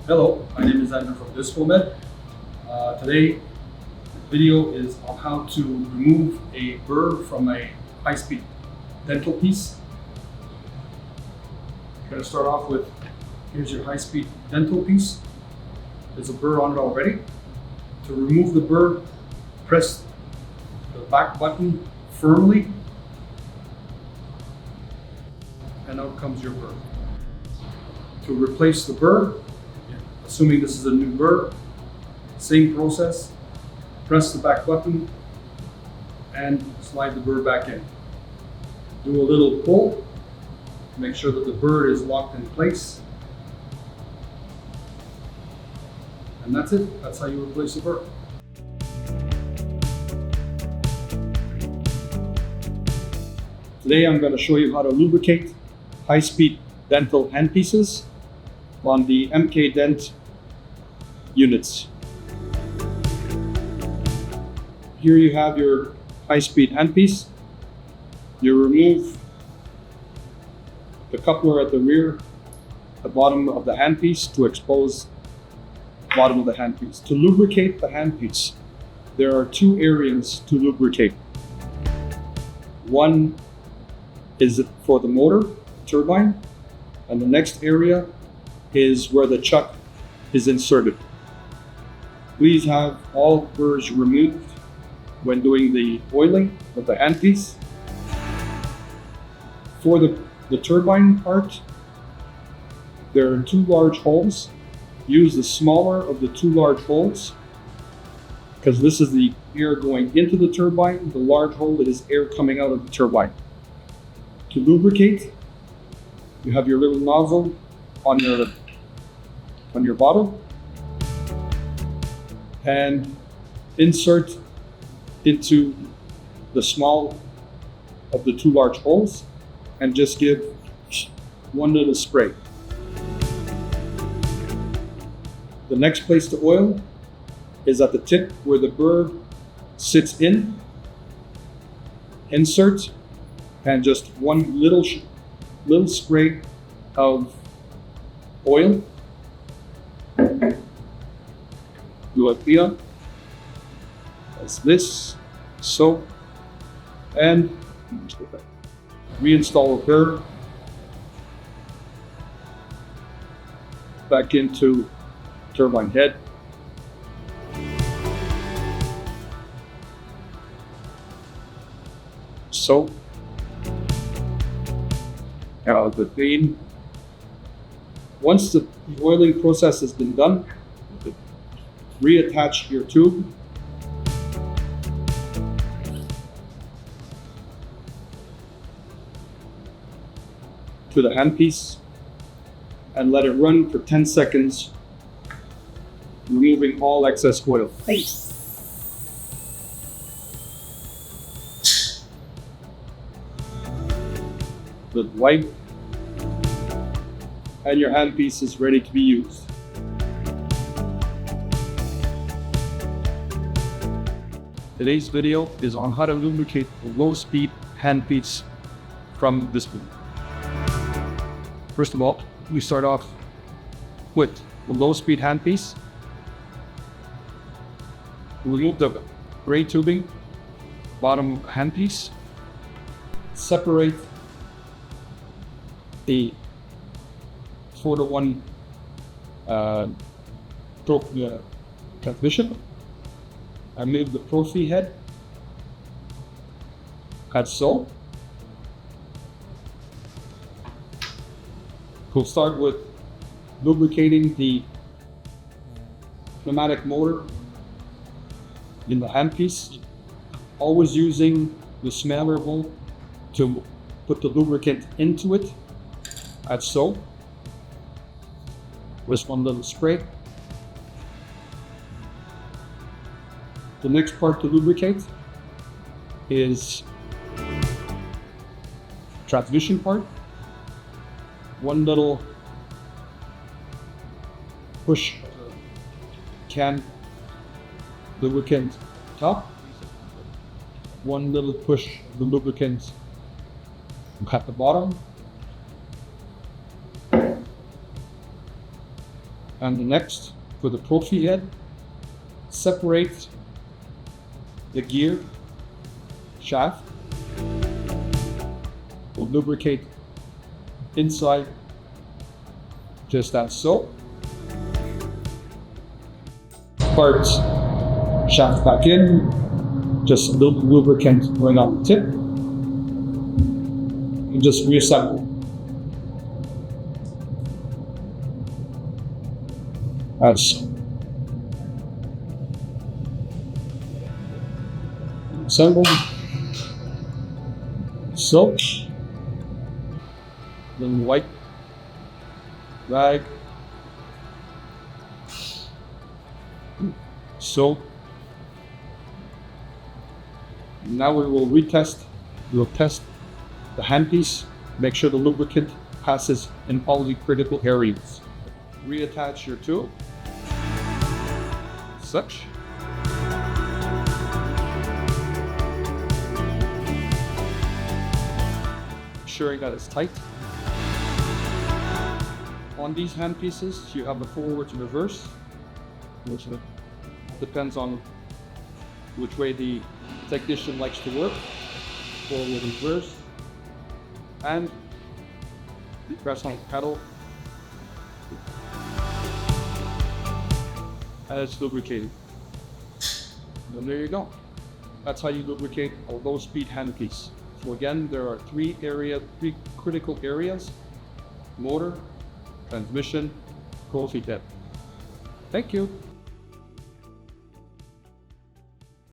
Hello, my name is Andrew from Discomed. Today, the video is on how to remove a burr from a high-speed dental piece. You're going to start off with, here's your high-speed dental piece. There's a burr on it already. To remove the burr, press the back button firmly, and out comes your burr. To replace the burr, assuming this is a new burr, same process. Press the back button and slide the burr back in. Do a little pull, make sure that the burr is locked in place. And that's it. That's how you replace a burr. Today I'm going to show you how to lubricate high-speed dental handpieces on the MK Dent units. Here you have your high-speed handpiece. You remove the coupler at the rear, the bottom of the handpiece to expose the bottom of the handpiece. To lubricate the handpiece, there are two areas to lubricate. One is for the motor, turbine, and the next area is where the chuck is inserted. Please have all burrs removed when doing the oiling of the handpiece. For the turbine part, there are two large holes. Use the smaller of the two large holes because this is the air going into the turbine. The large hole is air coming out of the turbine. To lubricate, you have your little nozzle on your bottle and insert into the small of the two large holes and just give one little spray. The next place to oil is at the tip where the burr sits in. Insert and just one little spray of oil. Do it here, as this, so, and reinstall the burr back into turbine head. So, the clean. Once the oiling process has been done, reattach your tube. To the handpiece and let it run for 10 seconds, removing all excess oil. The wipe and your handpiece is ready to be used. Today's video is on how to lubricate a low-speed handpiece from this boot. First of all, we start off with the low-speed handpiece. Remove the gray tubing, bottom handpiece. Separate the 4-to-1 transmission. I move the profi head, as so. We'll start with lubricating the pneumatic motor in the handpiece, always using the smaller hole to put the lubricant into it, as so. With one little spray. The next part to lubricate is transmission part. One little push can lubricant top. One little push the lubricant at the bottom. And next, for the profi head, separate the gear shaft. We'll lubricate inside, just as so. Part shaft back in, just a little lubricant going on the tip, and just reassemble. As so. Assemble. So. Then wipe. Rag. So. Now we will retest. We will test the handpiece. Make sure the lubricant passes in all the critical areas. Reattach your tool. Such. Ensuring that it's tight. On these handpieces, you have the forward and reverse, which depends on which way the technician likes to work. Forward and reverse. And press on the pedal. And it's lubricated. And there you go. That's how you lubricate a low-speed handpiece. So again, there are three critical areas: motor, transmission, profi head. Thank you.